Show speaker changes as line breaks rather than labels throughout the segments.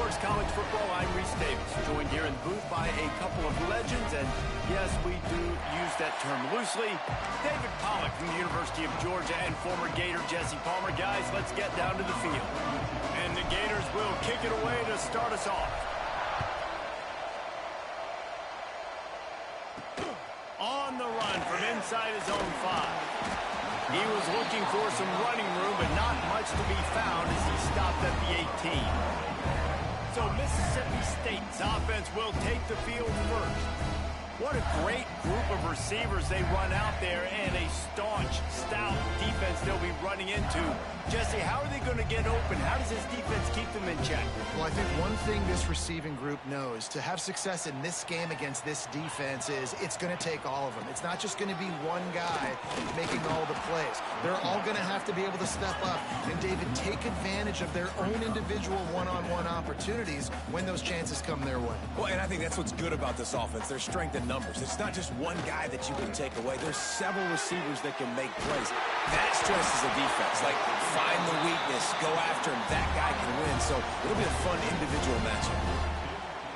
Sports College Football. I'm Reese Davis, joined here in the booth by a couple of legends, and yes, we do use that term loosely. David Pollack from the University of Georgia and former Gator Jesse Palmer. Guys, let's get down to the field. And the Gators will kick it away to start us off. On the run from inside his own 5. He was looking for some running room, but not much to be found as he stopped at the 18. So Mississippi State's offense will take the field first. What a great group of receivers they run out there, and a staunch, stout defense they'll be running into. Jesse, how are they going to get open? How does this defense keep them in check?
Well, I think one thing this receiving group knows to have success in this game against this defense is it's going to take all of them. It's not just going to be one guy making all the plays. They're all going to have to be able to step up and, David, take advantage of their own individual one-on-one opportunities when those chances come their way.
Well, and I think that's what's good about this offense, their strength in numbers. It's not just one guy that you can take away. There's several receivers that can make plays. That stresses a defense. Like, find the weakness, go after him. That guy can win. So it'll be a fun individual matchup.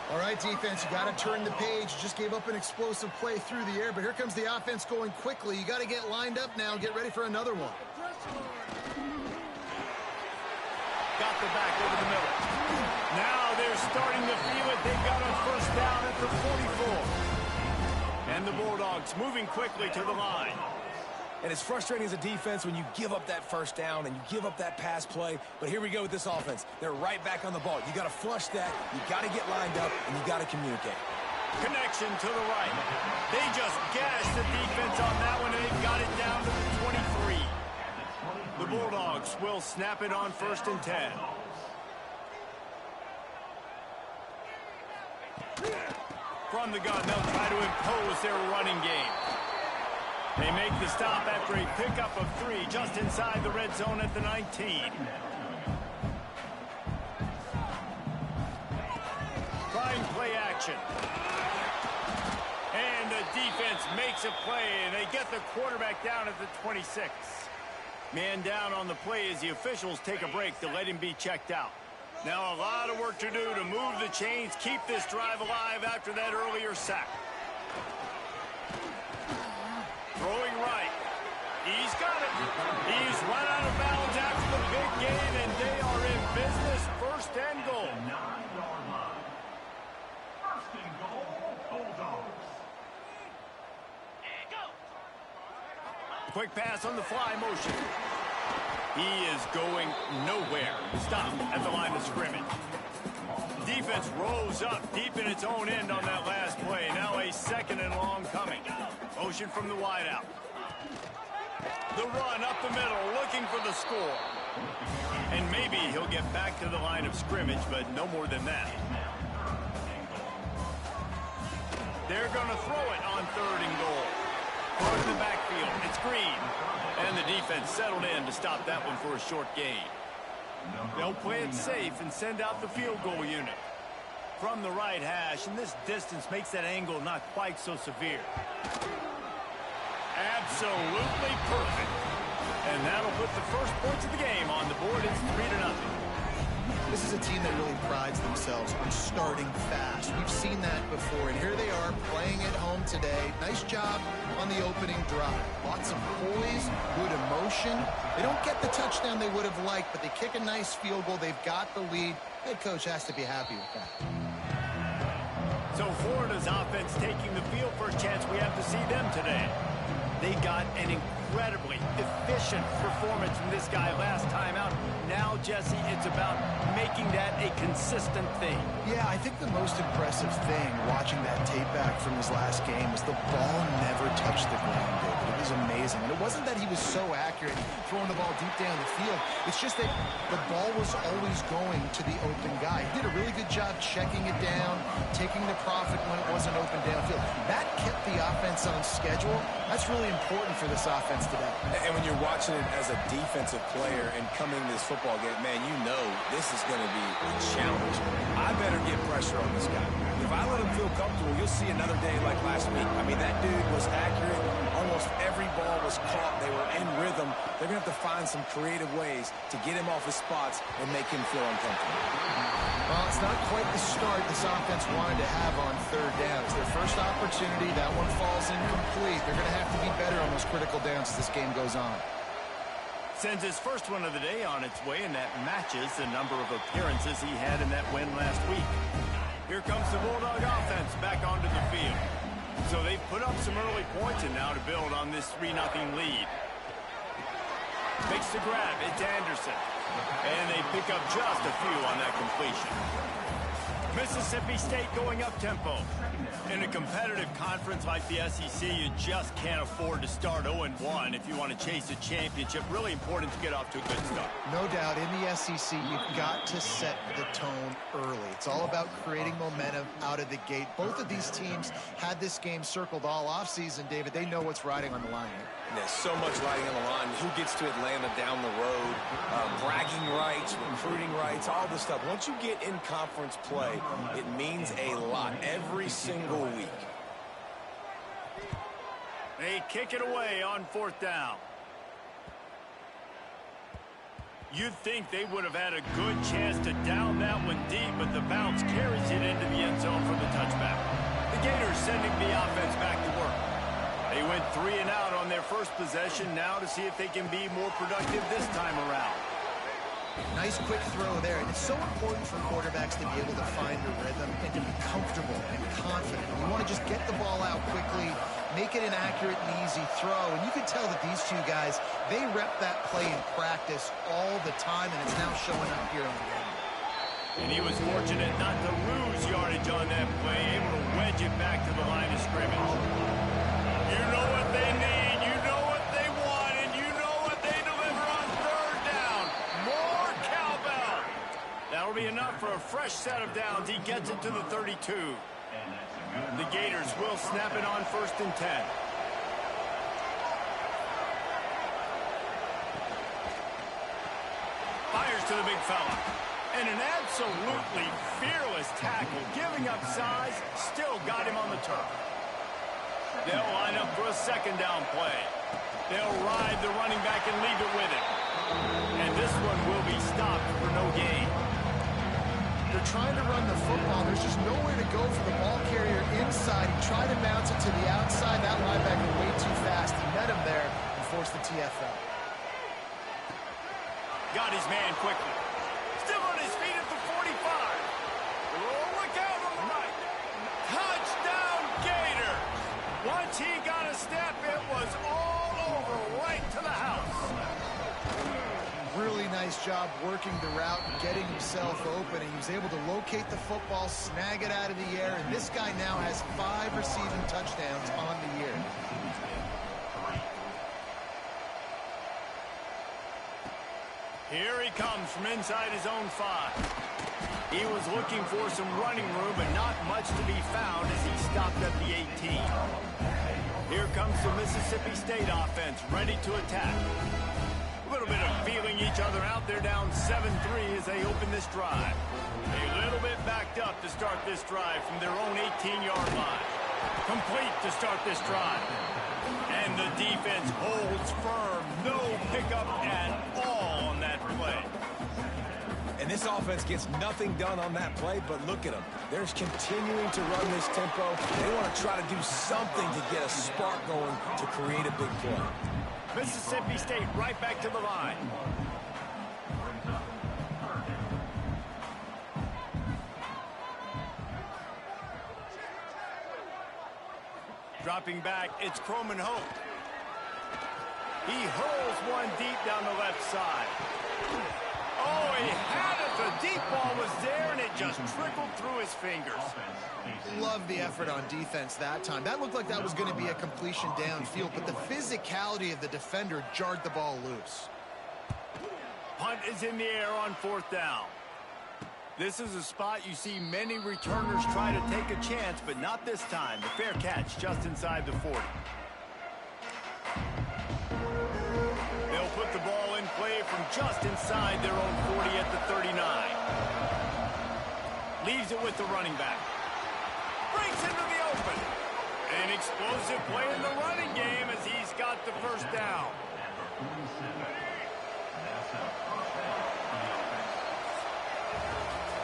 All right, defense, you got to turn the page. Just gave up an explosive play through the air, but here comes the offense going quickly. You got to get lined up now. Get ready for another one.
Got the back over the middle. Now they're starting to feel it. They've got a first down at the 44. And the Bulldogs moving quickly to the line.
And it's frustrating as a defense when you give up that first down and you give up that pass play. But here we go with this offense. They're right back on the ball. You got to flush that. You got to get lined up, and you got to communicate.
Connection to the right. They just gashed the defense on that one, and they've got it down to the 23. The Bulldogs will snap it on 1st and 10. From the gun, they'll try to impose their running game. They make the stop after a pickup of 3 just inside the red zone at the 19. Trying play action. And the defense makes a play, and they get the quarterback down at the 26. Man down on the play as the officials take a break to let him be checked out. Now a lot of work to do to move the chains, keep this drive alive after that earlier sack. Throwing right. He's got it. He's run out of bounds after the big gain, and they are in business. 1st and goal.
First and goal, Bulldogs.
Quick pass on the fly motion. He is going nowhere. Stop at the line of scrimmage. Defense rose up deep in its own end on that last play. Now a 2nd and long coming. Motion from the wideout. The run up the middle, looking for the score. And maybe he'll get back to the line of scrimmage, but no more than that. They're going to throw it on 3rd and goal. Part of the backfield, it's Green. And the defense settled in to stop that one for a short gain. They'll play it safe and send out the field goal unit. From the right hash, and this distance makes that angle not quite so severe. Absolutely perfect. And that'll put the first points of the game on the board. It's 3-0.
This is a team that really prides themselves on starting fast. We've seen that before, and here they are playing at home today. Nice job on the opening drive. Lots of poise, good emotion. They don't get the touchdown they would have liked, but they kick a nice field goal. They've got the lead. Head coach has to be happy with that.
So Florida's offense taking the field for a chance. We have to see them today. They got an incredibly efficient performance from this guy last time out. Now, Jesse, it's about making that a consistent thing.
Yeah, I think the most impressive thing watching that tape back from his last game was the ball never touched the ground, David. It was amazing. And it wasn't that he was so accurate throwing the ball deep down the field. It's just that the ball was always going to the open guy. He did a really good job checking it down, taking the profit when it wasn't open downfield. That kept the offense on schedule. That's really important for this offense today.
And when you're watching it as a defensive player and coming to this football game, man, you know this is going to be a challenge. I better get pressure on this guy. If I let him feel comfortable, you'll see another day like last week. I mean, that dude was accurate. Almost every ball was was caught. They were in rhythm. They're going to have to find some creative ways to get him off his spots and make him feel uncomfortable.
Well, it's not quite the start this offense wanted to have on third down. It's their first opportunity. That one falls incomplete. They're going to have to be better on those critical downs as this game goes on.
Sends his first one of the day on its way, and that matches the number of appearances he had in that win last week. Here comes the Bulldog offense back onto the field. So they've put up some early points, and now to build on this 3-0 lead. Makes the grab. It's Anderson. And they pick up just a few on that completion. Mississippi State going up-tempo. In a competitive conference like the SEC, you just can't afford to start 0-1 if you want to chase a championship. Really important to get off to a good start.
No doubt, in the SEC, you've got to set the tone early. It's all about creating momentum out of the gate. Both of these teams had this game circled all offseason, David. They know what's riding on the line here.
There's so much riding on the line. Who gets to Atlanta down the road? Bragging rights, recruiting rights, all this stuff. Once you get in conference play, it means a lot every single week.
They kick it away on 4th down. You'd think they would have had a good chance to down that one deep, but the bounce carries it into the end zone for the touchback. The Gators sending the offense back to work. They went 3 and out on their first possession, now to see if they can be more productive this time around.
Nice quick throw there, and it's so important for quarterbacks to be able to find a rhythm and to be comfortable and confident. You want to just get the ball out quickly, make it an accurate and easy throw, and you can tell that these two guys, they rep that play in practice all the time, and it's now showing up here on the game.
And he was fortunate not to lose yardage on that play, able to wedge it back to the line of scrimmage. You know what they need, you know what they want, and you know what they deliver on 3rd down. More cowbell. That'll be enough for a fresh set of downs. He gets it to the 32. The Gators will snap it on 1st and 10. Fires to the big fella. And an absolutely fearless tackle, giving up size, still got him on the turf. They'll line up for a 2nd down play. They'll ride the running back and leave it with him. And this one will be stopped for no gain.
They're trying to run the football. There's just nowhere to go for the ball carrier inside. He tried to bounce it to the outside. That linebacker way too fast. He met him there and forced the TFL.
Got his man quickly. Still on his feet at the 45. Oh, look out on the right. Touchdown, Gator. Once he got a step, it was all over right to the house.
Really nice job working the route and getting himself open. And he was able to locate the football, snag it out of the air, and this guy now has 5 receiving touchdowns on the year.
Here he comes from inside his own 5. He was looking for some running room, but not much to be found as he stopped at the 18. Here comes the Mississippi State offense, ready to attack. A little bit of feeling each other out. They're down 7-3 as they open this drive. A little bit backed up to start this drive from their own 18-yard line. Complete to start this drive. And the defense holds firm. No pickup at all on that play.
And this offense gets nothing done on that play, but look at them. They're continuing to run this tempo. They want to try to do something to get a spark going to create a big play.
Mississippi State right back to the line. Dropping back, it's Croman Hope. He hurls one deep down the left side. Oh, he had it. The deep ball was there, and it just trickled through his fingers.
Love the effort on defense that time. That looked like that was going to be a completion downfield, but the physicality of the defender jarred the ball loose.
Punt is in the air on 4th down. This is a spot you see many returners try to take a chance, but not this time. The fair catch just inside the 40. They'll put the ball in play from just inside their own 40 at the 39. Leaves it with the running back. Breaks into the open. An explosive play in the running game as he's got the 1st down.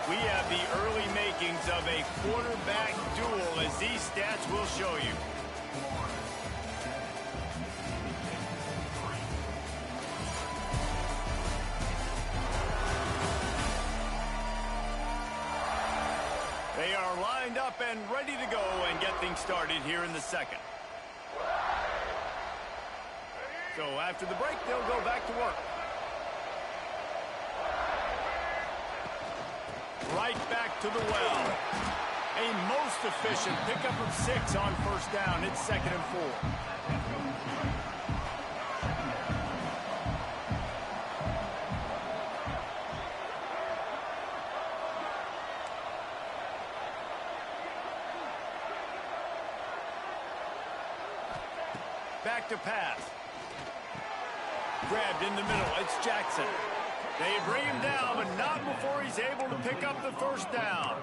We have the early makings of a quarterback duel, as these stats will show you. They are lined up and ready to go and get things started here in the second. So after the break, they'll go back to work. Right back to the well. A most efficient pickup of 6 on first down. It's 2nd and 4. Back to pass. Grabbed in the middle. It's Jackson. They bring him down, but not before he's able to pick up the first down.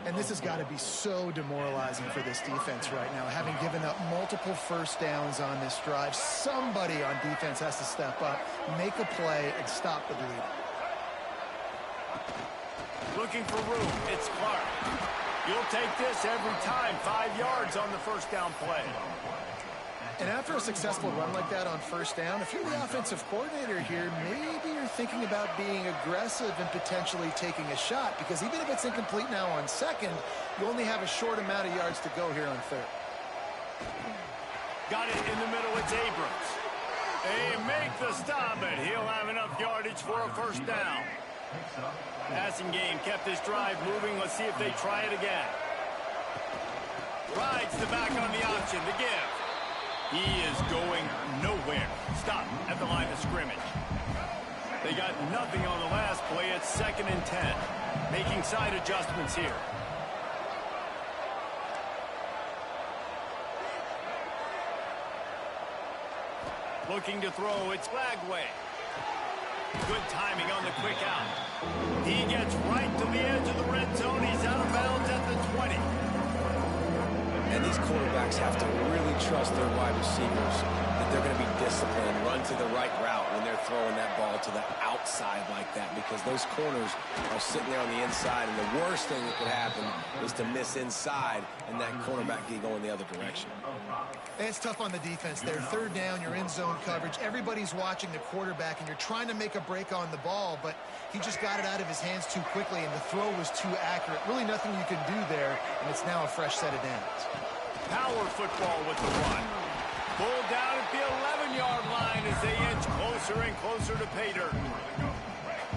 And this has got to be so demoralizing for this defense right now, having given up multiple first downs on this drive. Somebody on defense has to step up, make a play, and stop the bleed.
Looking for room. It's Clark. You'll take this every time. 5 yards on the first down play.
And after a successful run like that on first down, if you're the offensive coordinator here, maybe you're thinking about being aggressive and potentially taking a shot, because even if it's incomplete now on second, you only have a short amount of yards to go here on third.
Got it in the middle. It's Abrams. They make the stop, but he'll have enough yardage for a first down. Passing game kept this drive moving. Let's see if they try it again. Rides the back on the option to give. He is going nowhere. Stop at the line of scrimmage. They got nothing on the last play. It's 2nd and 10. Making side adjustments here. Looking to throw. It's Lagway. Good timing on the quick out. He gets right to the edge of the red zone. He's out of bounds at the 20.
And these quarterbacks have to really trust their wide receivers that they're going to be disciplined, run to the right route when they're throwing that ball to the outside like that, because those corners are sitting there on the inside, and the worst thing that could happen is to miss inside and that cornerback get going the other direction.
It's tough on the defense there. Third down, you're in zone coverage. Everybody's watching the quarterback, and you're trying to make a break on the ball, but he just got it out of his hands too quickly, and the throw was too accurate. Really nothing you can do there, and it's now a fresh set of downs.
Power football with the run. Pulled down at the 11-yard line as they inch closer and closer to pay dirt.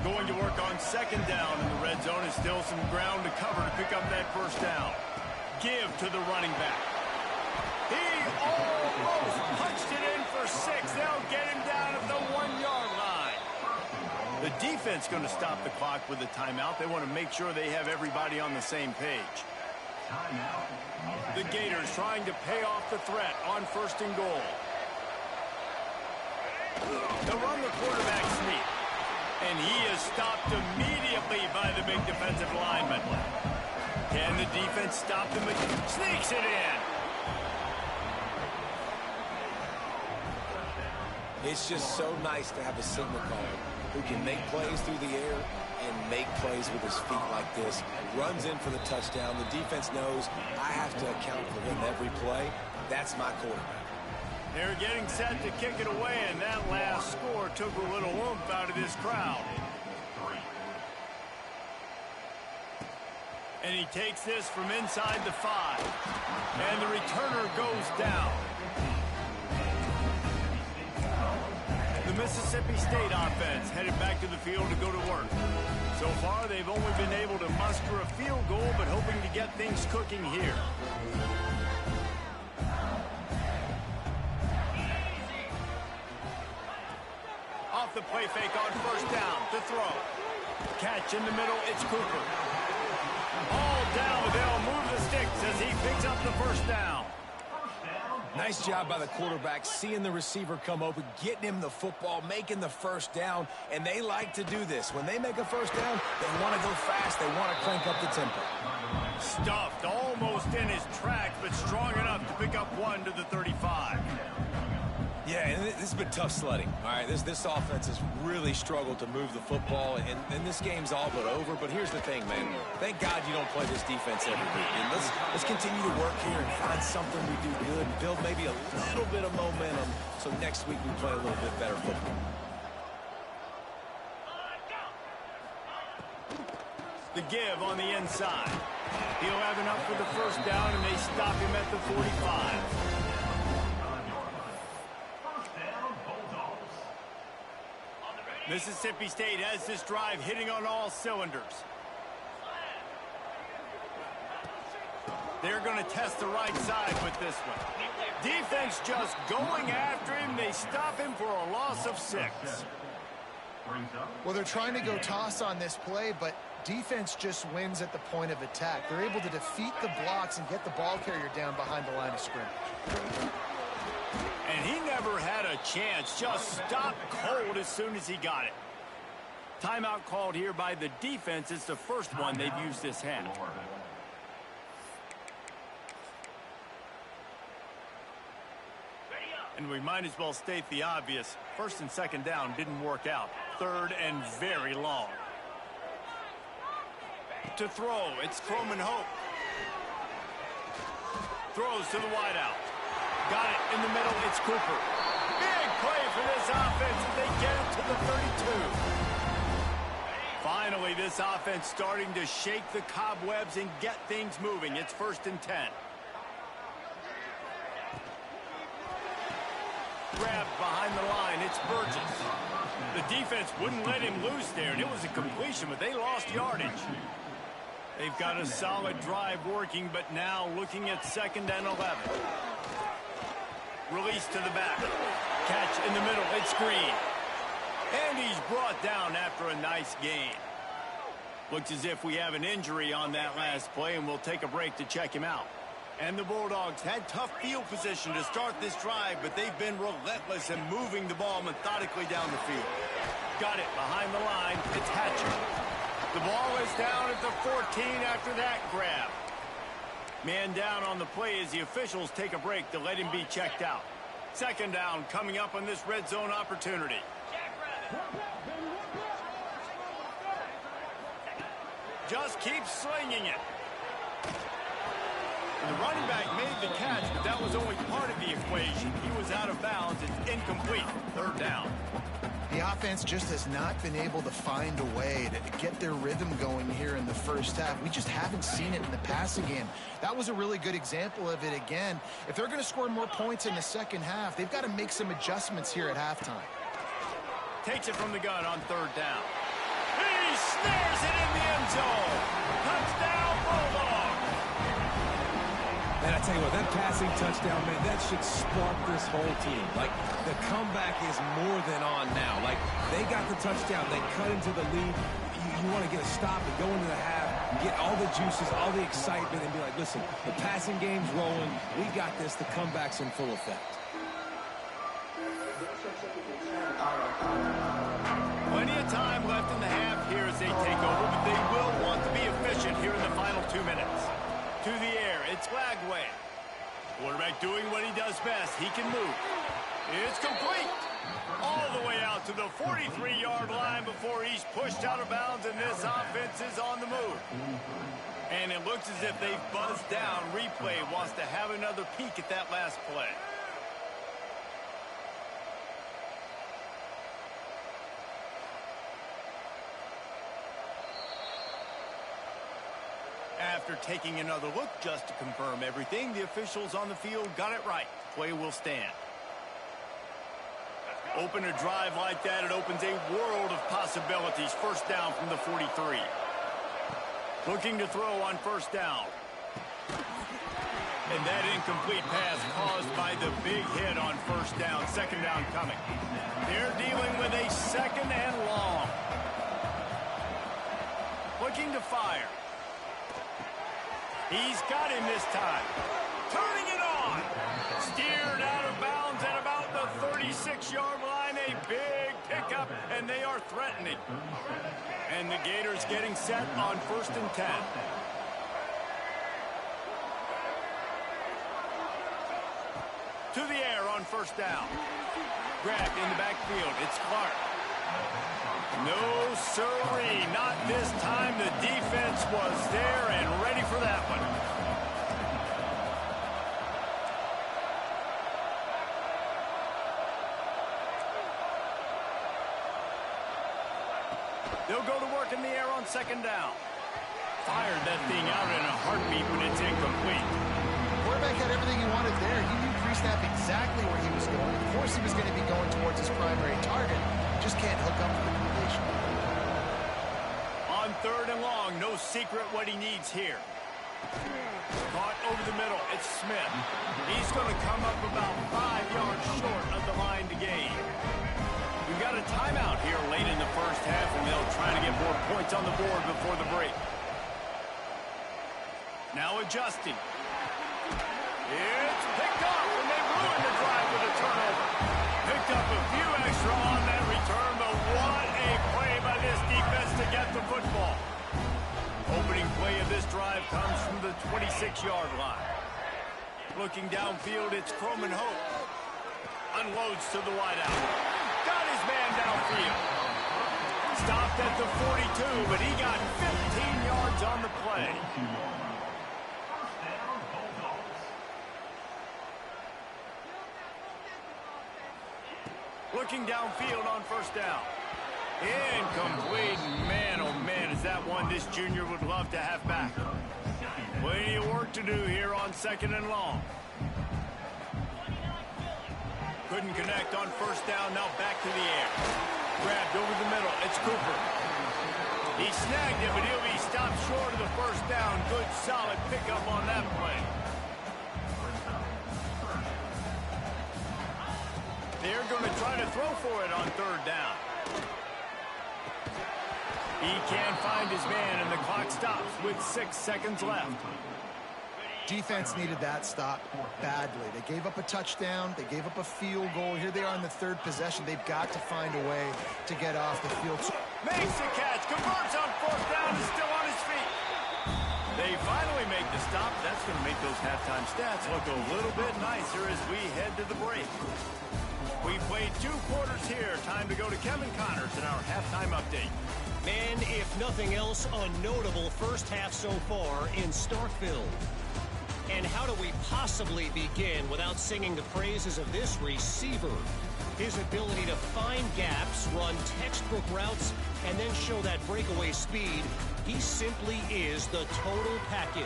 Going to work on 2nd down in the red zone. Is still some ground to cover to pick up that first down. Give to the running back. He almost punched it in for 6. They'll get him down at the 1-yard line. The defense going to stop the clock with a timeout. They want to make sure they have everybody on the same page. The Gators trying to pay off the threat on 1st and goal. They'll run the quarterback sneak. And he is stopped immediately by the big defensive lineman. Can the defense stop them? Sneaks it in.
It's just so nice to have a signal caller who can make plays through the air and make plays with his feet like this. Runs in for the touchdown. The defense knows I have to account for him every play. That's my quarterback.
They're getting set to kick it away, and that last score took a little oomph out of this crowd. And he takes this from inside the 5. And the returner goes down. The Mississippi State offense headed back to the field to go to work. So far, they've only been able to muster a field goal, but hoping to get things cooking here. Off the play fake on 1st down to throw. Catch in the middle, it's Cooper. All down, they'll move the sticks as he picks up the 1st down.
Nice job by the quarterback, seeing the receiver come open, getting him the football, making the 1st down, and they like to do this. When they make a 1st down, they want to go fast, they want to crank up the tempo.
Stuffed almost in his tracks, but strong enough to pick up 1 to the 35.
Yeah, and this has been tough sledding. All right, this offense has really struggled to move the football, and this game's all but over. But here's the thing, man. Thank God you don't play this defense every week. And let's continue to work here and find something we do good and build maybe a little bit of momentum so next week we play a little bit better football.
The give on the inside. He'll have enough for the first down, and they stop him at the 45. Mississippi State has this drive hitting on all cylinders. They're going to test the right side with this one. Defense just going after him. They stop him for a loss of 6.
Well, they're trying to go toss on this play, but defense just wins at the point of attack. They're able to defeat the blocks and get the ball carrier down behind the line of scrimmage.
And he never had a chance. Just stopped cold as soon as he got it. Timeout called here by the defense. It's the first one they've used this half. And we might as well state the obvious. First and second down didn't work out. Third and very long. To throw, it's Croman Hope. Throws to the wideout. Got it in the middle, it's Cooper. Big play for this offense as they get it to the 32. Finally, this offense starting to shake the cobwebs and get things moving. It's 1st and 10. Grabbed behind the line, it's Burgess. The defense wouldn't let him loose there, and it was a completion, but they lost yardage. They've got a solid drive working, but now looking at 2nd and 11. Release to the back. Catch in the middle. It's Green. And he's brought down after a nice gain. Looks as if we have an injury on that last play, and we'll take a break to check him out. And the Bulldogs had tough field position to start this drive, but they've been relentless in moving the ball methodically down the field. Got it behind the line. It's Hatcher. The ball is down at the 14 after that grab. Man down on the play as the officials take a break to let him be checked out. 2nd down coming up on this red zone opportunity. Just keep slinging it. The running back made the catch, but that was only part of the equation. He was out of bounds. It's incomplete. 3rd down.
The offense just has not been able to find a way to get their rhythm going here in the first half. We just haven't seen it in the passing game. That was a really good example of it again. If they're going to score more points in the second half, they've got to make some adjustments here at halftime.
Takes it from the gun on 3rd down. He snares it in the end zone. Touchdown, Bulldogs.
And I tell you what, that passing touchdown, man, that should spark this whole team. Like, the comeback is more than on now. Like, they got the touchdown. They cut into the lead. You want to get a stop and go into the half, get all the juices, all the excitement, and be like, listen, the passing game's rolling. We got this. The comeback's in full effect.
Plenty of time left in the half here as they take over, but they will want to be efficient here in the final 2 minutes. To the air, it's Lagway. Quarterback doing what he does best. He can move. It's complete. All the way out to the 43-yard line before he's pushed out of bounds, and this offense is on the move. And it looks as if they've buzzed down. Replay wants to have another peek at that last play. After taking another look just to confirm everything, the officials on the field got it right. Play will stand. Open a drive like that, it opens a world of possibilities. 1st down from the 43. Looking to throw on 1st down. And that incomplete pass caused by the big hit on 1st down. 2nd down coming. They're dealing with a 2nd and long. Looking to fire. He's got him this time. Turning it on. Steered out of bounds at about the 36-yard line. A big pickup, and they are threatening. And the Gators getting set on 1st and 10. To the air on first down. Grabbed in the backfield. It's Clark. No, sirree. Not this time. The defense was there and ready for that one. They'll go to work in the air on second down. Fired that thing out in a heartbeat, but it's incomplete.
Quarterback had everything he wanted there. He knew pre-snap exactly where he was going. Of course he was going to be going towards his primary target. Just can't hook up for the completion.
On third and long, no secret what he needs here. Caught over the middle. It's Smith. He's going to come up about 5 yards short of the line to gain. We've got a timeout here late in the first half, and they'll try to get more points on the board before the break. Now adjusting. It's picked up, and they ruined the drive with a turnover. Picked up a few extra on that return, but what a play by this defense to get the football. Opening play of this drive comes from the 26-yard line. Looking downfield, it's Croman Hope. Unloads to the wideout. Got his man downfield. Stopped at the 42, but he got 15 yards on the play. Looking downfield on first down. Incomplete. Man, oh man, is that one this junior would love to have back. Plenty of work to do here on second and long. Couldn't connect on first down. Now back to the air. Grabbed over the middle. It's Cooper. He snagged it, but he'll be stopped short of the first down. Good, solid pickup on that play. They're going to try to throw for it on third down. He can't find his man, and the clock stops with 6 seconds left.
Defense needed that stop badly. They gave up a touchdown. They gave up a field goal. Here they are in the third possession. They've got to find a way to get off the field.
Makes the catch. Converts on fourth down. Is still on his feet. They finally make the stop. That's going to make those halftime stats look a little bit nicer as we head to the break. We played 2 quarters here. Time to go to Kevin Connors in our halftime update.
Man, if nothing else, a notable first half so far in Starkville. And how do we possibly begin without singing the praises of this receiver? His ability to find gaps, run textbook routes, and then show that breakaway speed. He simply is the total package.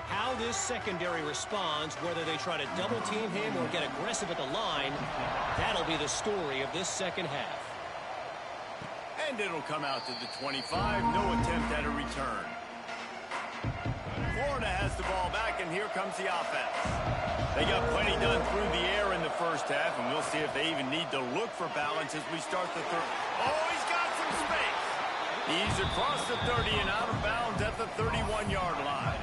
How this secondary responds, whether they try to double team him or get aggressive at the line, that'll be the story of this second half.
And it'll come out to the 25. No attempt at a return. Florida has the ball back, and here comes the offense. They got plenty done through the air in the first half, and we'll see if they even need to look for balance as we start the third. Oh, he's got some space. He's across the 30 and out of bounds at the 31-yard line.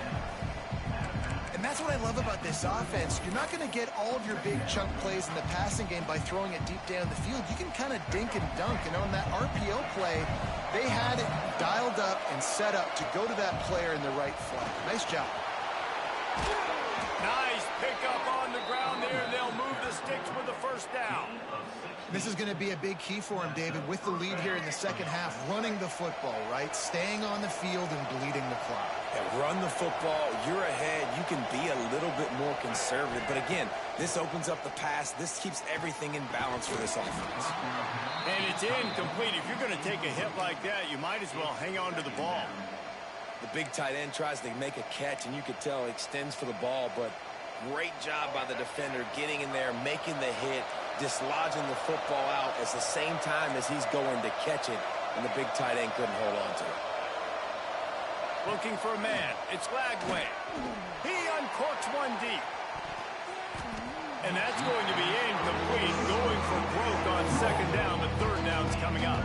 And that's what I love about this offense. You're not going to get all of your big chunk plays in the passing game by throwing it deep down the field. You can kind of dink and dunk. And on that RPO play, they had it dialed up and set up to go to that player in the right flank. Nice job.
Nice pickup on the ground there. They'll move the sticks with the first down.
This is going to be a big key for him, David, with the lead here in the second half. Running the football, right? Staying on the field and bleeding the clock.
Yeah, run the football. You're ahead. You can be a little bit more conservative. But again, this opens up the pass. This keeps everything in balance for this offense.
And it's incomplete. If you're going to take a hit like that, you might as well hang on to the ball.
The big tight end tries to make a catch, and you could tell he extends for the ball, but great job by the defender getting in there, making the hit, dislodging the football out at the same time as he's going to catch it, and the big tight end couldn't hold on to it.
Looking for a man. It's Lagway. He uncorks one deep. And that's going to be incomplete. Going for broke on second down. The third down's coming up.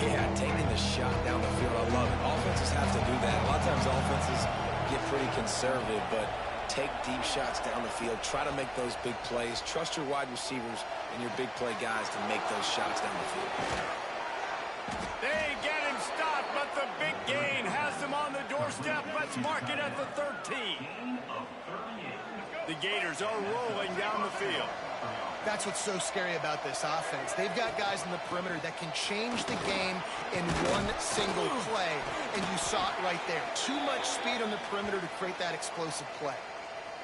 Yeah, taking the shot down the field. I love it. Offenses have to do that. A lot of times offenses get pretty conservative, but take deep shots down the field. Try to make those big plays. Trust your wide receivers and your big play guys to make those shots down the field.
They get him stopped, but the big gain has him on the doorstep. Let's mark it at the 13. The Gators are rolling down the field.
That's what's so scary about this offense. They've got guys in the perimeter that can change the game in one single play, and you saw it right there. Too much speed on the perimeter to create that explosive play.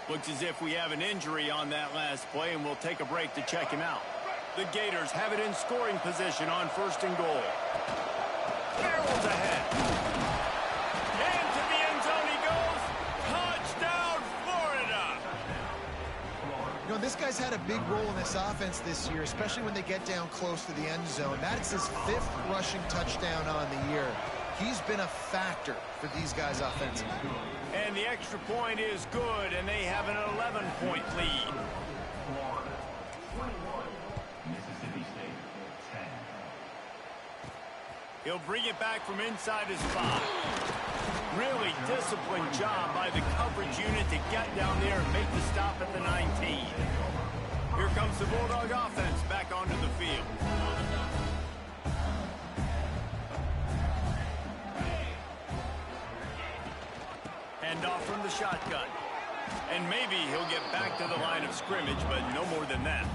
Looks as if we have an injury on that last play, and we'll take a break to check him out. The Gators have it in scoring position on 1st and goal. Barrels ahead. Into the end zone he goes. Touchdown, Florida!
You know, this guy's had a big role in this offense this year, especially when they get down close to the end zone. That's his 5th rushing touchdown on the year. He's been a factor for these guys offensively.
And the extra point is good, and they have an 11-point lead. He'll bring it back from inside his 5. Really disciplined job by the coverage unit to get down there and make the stop at the 19. Here comes the Bulldog offense back onto the field. Hand off from the shotgun. And maybe he'll get back to the line of scrimmage, but no more than that.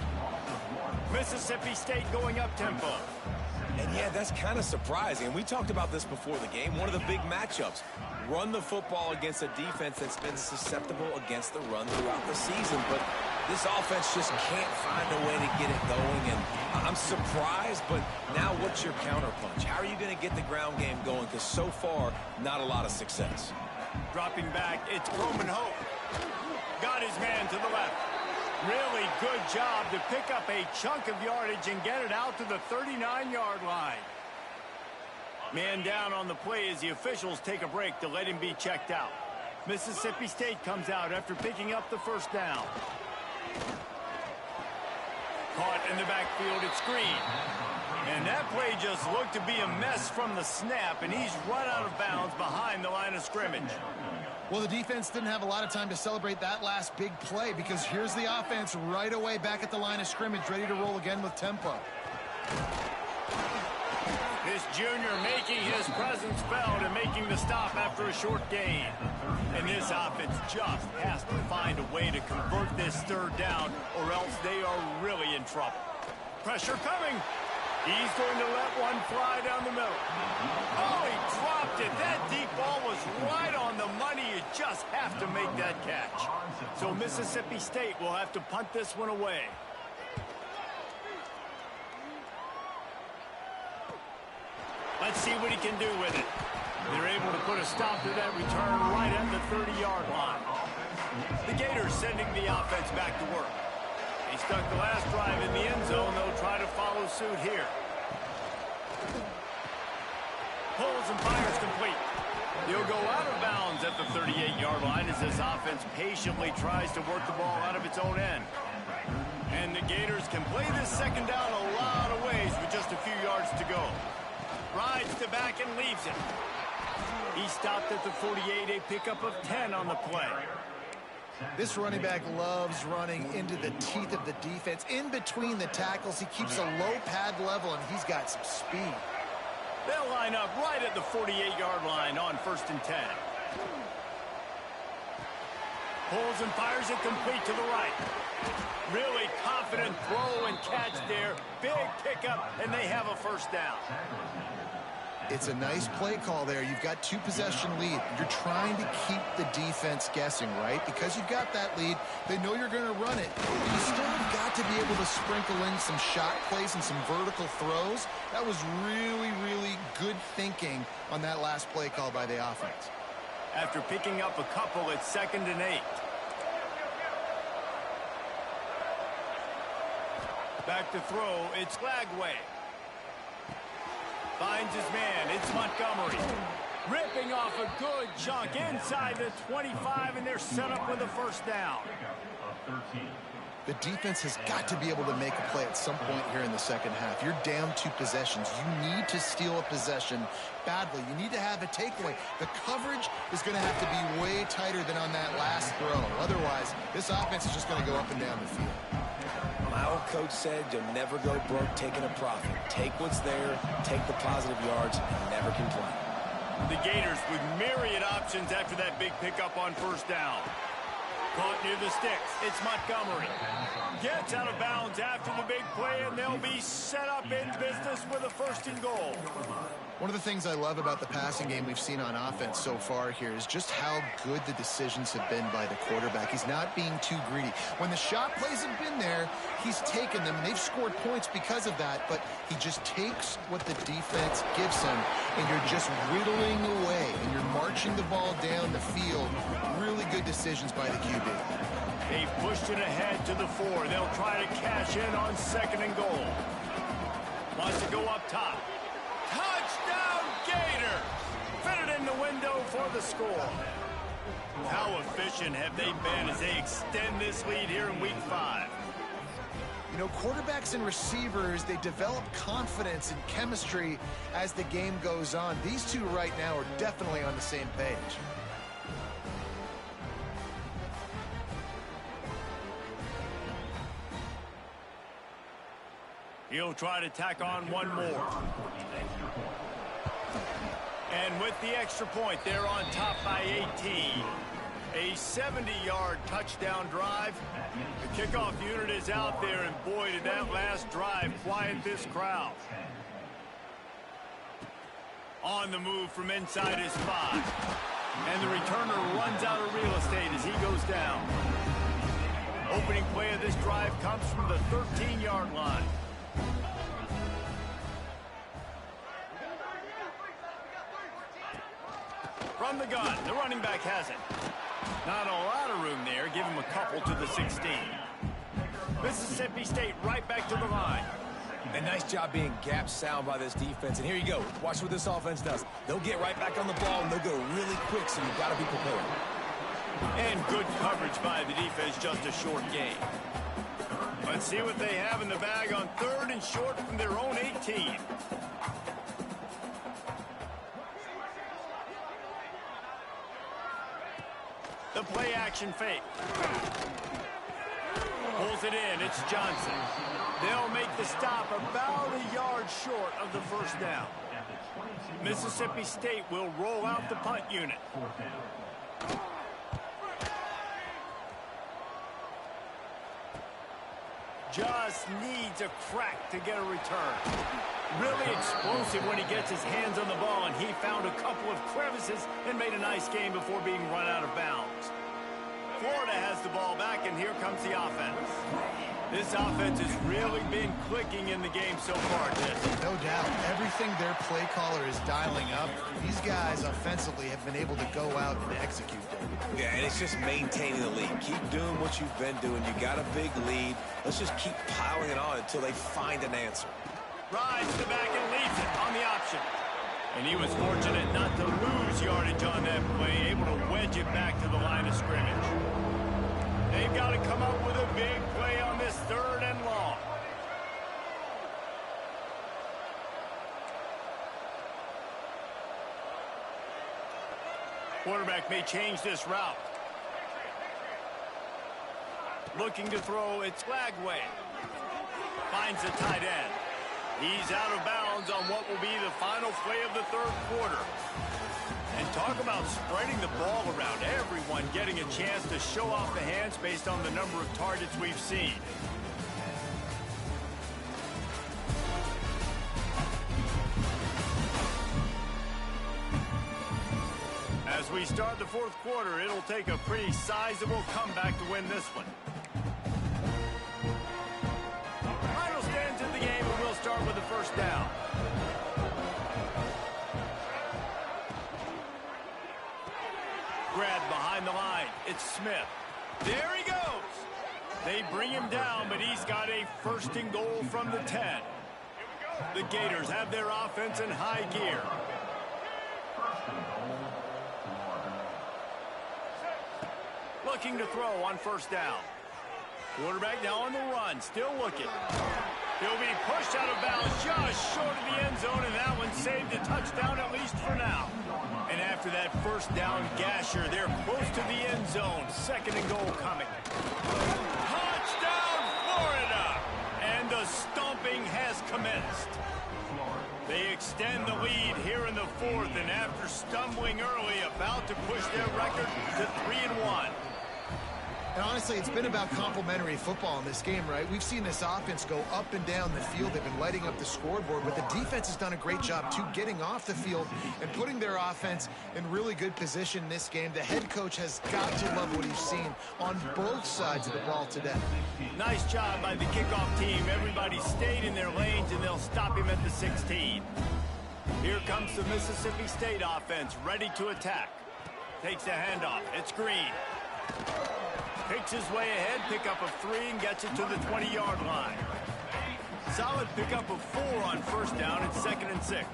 Mississippi State going up tempo.
And yeah, that's kind of surprising. We talked about this before the game. One of the big matchups. Run the football against a defense that's been susceptible against the run throughout the season. But this offense just can't find a way to get it going. And I'm surprised, but now what's your counterpunch? How are you going to get the ground game going? Because so far, not a lot of success.
Dropping back, it's Roman Hope. Got his man to the left. Really good job to pick up a chunk of yardage and get it out to the 39-yard line. Man down on the play as the officials take a break to let him be checked out. Mississippi State comes out after picking up the 1st down. Caught in the backfield at screen. And that play just looked to be a mess from the snap, and he's run out of bounds behind the line of scrimmage.
Well, the defense didn't have a lot of time to celebrate that last big play because here's the offense right away back at the line of scrimmage, ready to roll again with tempo.
This junior making his presence felt and making the stop after a short gain. And this offense just has to find a way to convert this 3rd down, or else they are really in trouble. Pressure coming. He's going to let one fly down the middle. Oh, he dropped it. That deep ball was right on the money. You just have to make that catch. So Mississippi State will have to punt this one away. Let's see what he can do with it. They're able to put a stop to that return right at the 30-yard line. The Gators sending the offense back to work. He stuck the last drive in the end zone. They'll try to follow suit here. Pulls and fires complete. He'll go out of bounds at the 38-yard line as this offense patiently tries to work the ball out of its own end. And the Gators can play this 2nd down a lot of ways with just a few yards to go. Rides the back and leaves it. He stopped at the 48, a pickup of 10 on the play.
This running back loves running into the teeth of the defense. In between the tackles, he keeps a low pad level, and he's got some speed.
They'll line up right at the 48-yard line on 1st and 10. Pulls and fires it complete to the right. Really confident throw and catch there. Big pickup, and they have a 1st down.
It's a nice play call there. You've got 2-possession lead. You're trying to keep the defense guessing, right? Because you've got that lead, they know you're going to run it. You still have got to be able to sprinkle in some shot plays and some vertical throws. That was really, really good thinking on that last play call by the offense.
After picking up a couple, it's 2nd and 8. Back to throw, it's Lagway. Finds his man, it's Montgomery. Ripping off a good chunk inside the 25, and they're set up with a 1st down.
The defense has got to be able to make a play at some point here in the 2nd half. You're down 2 possessions. You need to steal a possession badly. You need to have a takeaway. The coverage is going to have to be way tighter than on that last throw. Otherwise, this offense is just going to go up and down the field.
My old coach said you'll never go broke taking a profit. Take what's there, take the positive yards, and never complain.
The Gators with myriad options after that big pickup on 1st down. Caught near the sticks. It's Montgomery. Gets out of bounds after the big play, and they'll be set up in business with a 1st and goal.
One of the things I love about the passing game we've seen on offense so far here is just how good the decisions have been by the quarterback. He's not being too greedy. When the shot plays have been there, he's taken them, and they've scored points because of that, but he just takes what the defense gives him, and you're just whittling away, and you're marching the ball down the field. Really good decisions by the QB.
They've pushed it ahead to the 4. They'll try to cash in on 2nd and goal. Wants to go up top. Touchdown, Gators! Fitted in the window for the score. How efficient have they been as they extend this lead here in Week 5?
You know, quarterbacks and receivers, they develop confidence and chemistry as the game goes on. These two right now are definitely on the same page.
He'll try to tack on one more. And with the extra point, they're on top by 18. A 70-yard touchdown drive. The kickoff unit is out there, and boy, did that last drive quiet this crowd. On the move from inside his 5. And the returner runs out of real estate as he goes down. Opening play of this drive comes from the 13-yard line. From the gun, the running back has it. Not a lot of room there. Give him a couple to the 16. Mississippi State right back to the line.
A nice job being gap sound by this defense. And here you go. Watch what this offense does. They'll get right back on the ball, and they'll go really quick, so you've got to be prepared.
And good coverage by the defense, just a short gain. Let's see what they have in the bag on 3rd and short from their own 18. The play action fake. Pulls it in. It's Johnson. They'll make the stop about a yard short of the 1st down. Mississippi State will roll out the punt unit. Just needs a crack to get a return. Really explosive when he gets his hands on the ball, and he found a couple of crevices and made a nice game before being run out of bounds. Florida has the ball back, and here comes the offense. This offense has really been clicking in the game so far, Jesse.
No doubt. Everything their play caller is dialing up, these guys offensively have been able to go out and execute them.
Yeah, and it's just maintaining the lead. Keep doing what you've been doing. You got a big lead. Let's just keep piling it on until they find an answer.
Rides the back and leaves it on the option. And he was fortunate not to lose yardage on that play, able to wedge it back to the line of scrimmage. They've got to come up with a big play on this 3rd and long. Quarterback may change this route. Looking to throw, it's Flagway. Finds the tight end. He's out of bounds on what will be the final play of the 3rd quarter. And talk about spreading the ball around. Everyone getting a chance to show off the hands based on the number of targets we've seen. As we start the 4th quarter, it'll take a pretty sizable comeback to win this one. Final stands in the game, and we'll start with the 1st down. Grab behind the line. It's Smith. There he goes. They bring him down, but he's got a 1st and goal from the 10. The Gators have their offense in high gear. Looking to throw on 1st down. Quarterback now on the run, still looking. He'll be pushed out of bounds just short of the end zone, and that one saved a touchdown at least for now. And after that 1st down gasher, they're close to the end zone. 2nd and goal coming. Touchdown, Florida! And the stomping has commenced. They extend the lead here in the 4th, and after stumbling early, about to push their record to 3-1.
And honestly, it's been about complementary football in this game, right? We've seen this offense go up and down the field. They've been lighting up the scoreboard, but the defense has done a great job, too, getting off the field and putting their offense in really good position in this game. The head coach has got to love what he's seen on both sides of the ball today.
Nice job by the kickoff team. Everybody stayed in their lanes, and they'll stop him at the 16. Here comes the Mississippi State offense, ready to attack. Takes a handoff. It's Green. Picks his way ahead, pick up of 3, and gets it to the 20-yard line. Solid pickup of 4 on first down. It's 2nd and 6.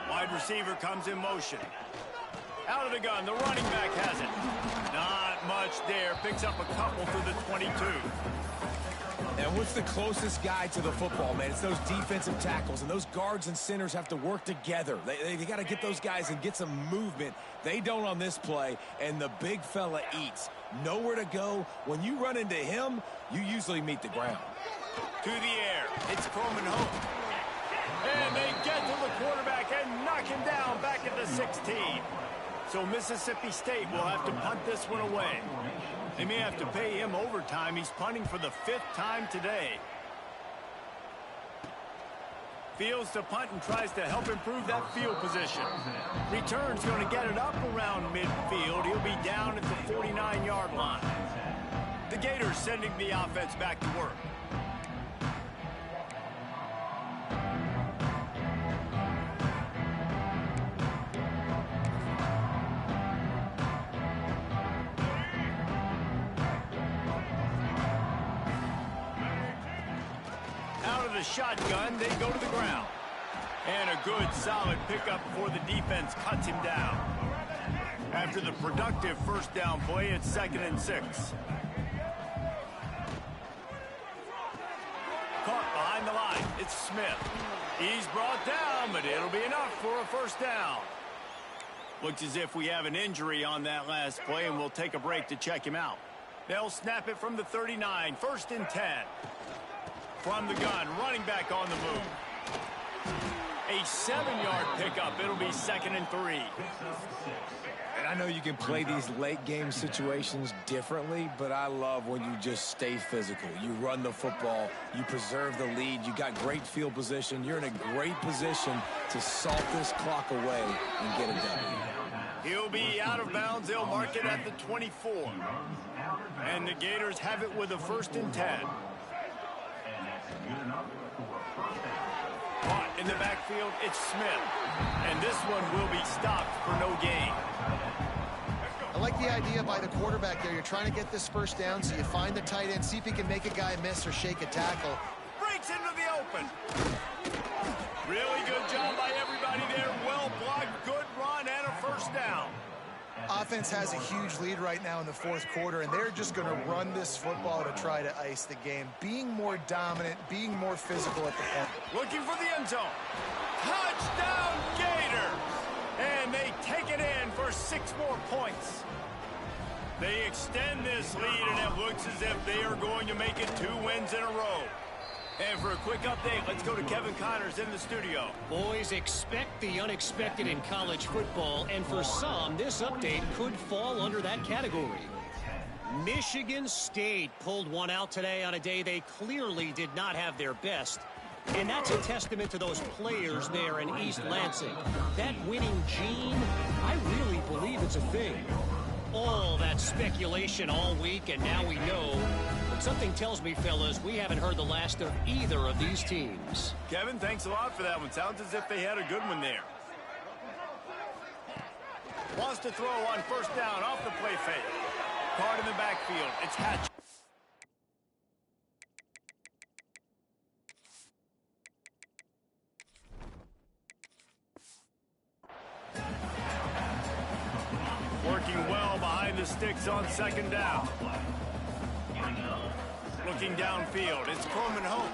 Wide receiver comes in motion. Out of the gun, the running back has it. Not much there. Picks up a couple to the 22.
And what's the closest guy to the football, man? It's those defensive tackles, and those guards and centers have to work together. They got to get those guys and get some movement. They don't on this play, and the big fella eats. Nowhere to go. When you run into him, you usually meet the ground.
To the air. It's Coleman home. And they get to the quarterback and knock him down back at the 16. So Mississippi State will have to punt this one away. They may have to pay him overtime. He's punting for the 5th time today. Fields to punt and tries to help improve that field position. Return's going to get it up around midfield. He'll be down at the 49-yard line. The Gators sending the offense back to work. The shotgun, they go to the ground. And a good, solid pickup before the defense cuts him down. After the productive first down play, it's 2nd and 6. Caught behind the line. It's Smith. He's brought down, but it'll be enough for a first down. Looks as if we have an injury on that last play, and we'll take a break to check him out. They'll snap it from the 39, 1st and 10. From the gun, running back on the move. A 7-yard pickup. It'll be 2nd and 3.
And I know you can play these late game situations differently, but I love when you just stay physical. You run the football, you preserve the lead, you got great field position. You're in a great position to salt this clock away and get a W.
He'll be out of bounds. They'll mark it at the 24. And the Gators have it with a 1st and 10. Caught in the backfield, it's Smith. And this one will be stopped for no gain.
I like the idea by the quarterback there. You're trying to get this first down, so you find the tight end, see if he can make a guy miss or shake a tackle.
Breaks into the open. Really good job by everybody there. Well blocked, good run, and a first down.
Offense has a huge lead right now in the 4th quarter, and they're just going to run this football to try to ice the game. Being more dominant, being more physical at the point.
Looking for the end zone. Touchdown, Gators! And they take it in for 6 more points. They extend this lead, and it looks as if they are going to make it 2 wins in a row. And for a quick update, let's go to Kevin Connors in the studio.
Boys, expect the unexpected in college football, and for some, this update could fall under that category. Michigan State pulled one out today on a day they clearly did not have their best. And that's a testament to those players there in East Lansing. That winning gene, I really believe it's a thing. All that speculation all week, and now we know. But something tells me, fellas, we haven't heard the last of either of these teams.
Kevin, thanks a lot for that one. Sounds as if they had a good one there. Wants to throw on first down off the play fake. Caught in the backfield. It's Hatch. Working well behind the sticks on 2nd down. Looking downfield. It's Coleman home.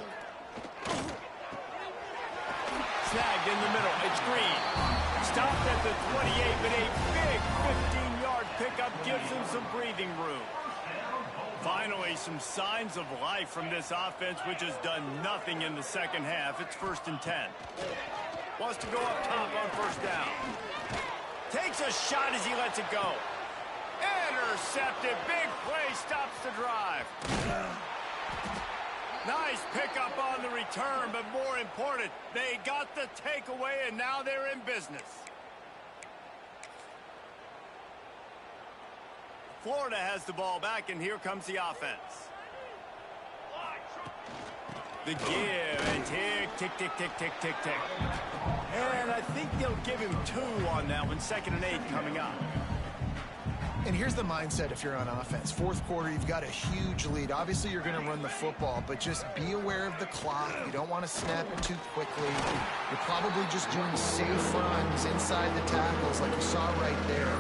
Snagged in the middle. It's Green. Stopped at the 28, but a big 15-yard pickup gives him some breathing room. Finally, some signs of life from this offense, which has done nothing in the second half. It's 1st and 10. Wants to go up top on first down. Takes a shot as he lets it go. And intercepted. Big play stops the drive. Nice pickup on the return, but more important, they got the takeaway, and now they're in business. Florida has the ball back, and here comes the offense. The give, and tick, tick, tick, tick, tick, tick, tick. And I think they'll give him 2 on that one. 2nd and 8 coming up.
And here's the mindset if you're on offense. 4th quarter, you've got a huge lead. Obviously, you're going to run the football, but just be aware of the clock. You don't want to snap it too quickly. You're probably just doing safe runs inside the tackles like you saw right there.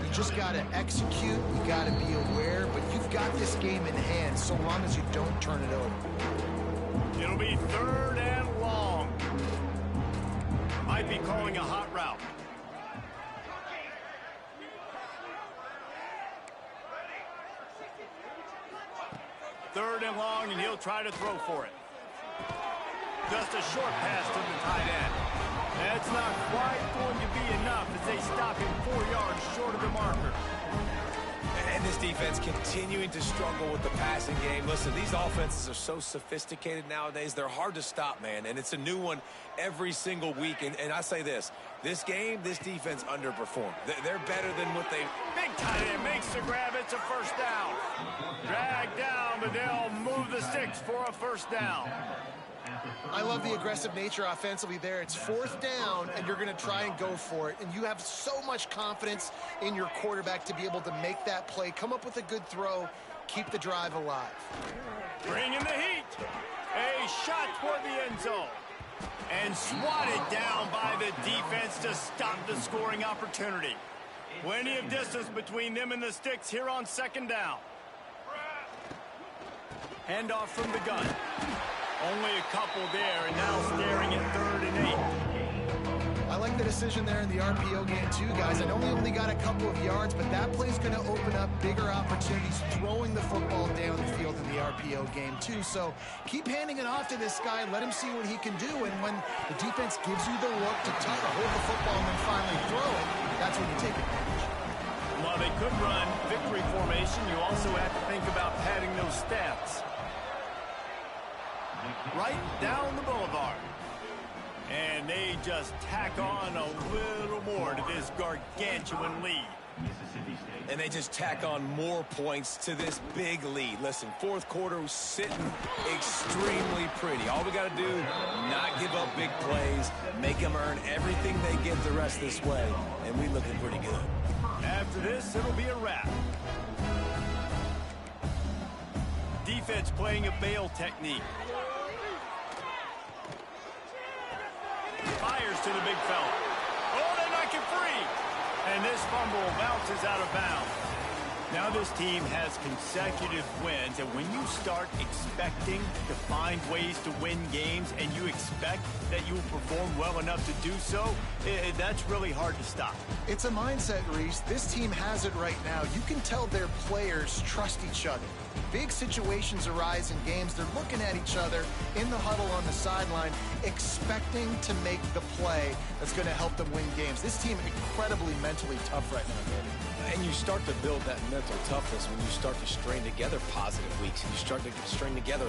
You just got to execute. You got to be aware, but you've got this game in hand so long as you don't turn it over.
It'll be 3rd and long. Might be calling a hot route. Third and long, and he'll try to throw for it. Just a short pass to the tight end. That's not quite going to be enough as they stop him 4 yards short of the marker.
And this defense continuing to struggle with the passing game. Listen, these offenses are so sophisticated nowadays. They're hard to stop, man. And it's a new one every single week. And I say this game, this defense underperformed. They're better than what they...
Big tight end makes the grab. It's a first down. Dragged down, but they'll move the sticks for a first down.
I love the aggressive nature offensively there. It's 4th down, and you're going to try and go for it. And you have so much confidence in your quarterback to be able to make that play, come up with a good throw, keep the drive alive.
Bring in the heat. A shot toward the end zone. And swatted down by the defense to stop the scoring opportunity. Plenty of distance between them and the sticks here on 2nd down. Handoff from the gun. Only a couple there, and now staring at 3rd and 8.
I like the decision there in the RPO game too, guys. I know we only got a couple of yards, but that play's going to open up bigger opportunities throwing the football down the field in the RPO game too. So keep handing it off to this guy. Let him see what he can do. And when the defense gives you the look to hold the football and then finally throw it, that's when you take advantage.
While they could run victory formation, you also have to think about padding those stats. Right down the boulevard. And they just tack on a little more to this gargantuan lead.
And they just tack on more points to this big lead. Listen, 4th quarter was sitting extremely pretty. All we got to do, not give up big plays, make them earn everything they get the rest this way, and we looking pretty good.
After this, it'll be a wrap. Defense playing a bail technique. Fires to the big fella. Oh, they knock him free. And this fumble bounces out of bounds. Now this team has consecutive wins, and when you start expecting to find ways to win games and you expect that you will perform well enough to do so, that's really hard to stop.
It's a mindset, Reese. This team has it right now. You can tell their players trust each other. Big situations arise in games. They're looking at each other in the huddle on the sideline, expecting to make the play that's going to help them win games. This team incredibly mentally tough right now, David.
And you start to build that mental toughness when you start to string together positive weeks. And you start to string together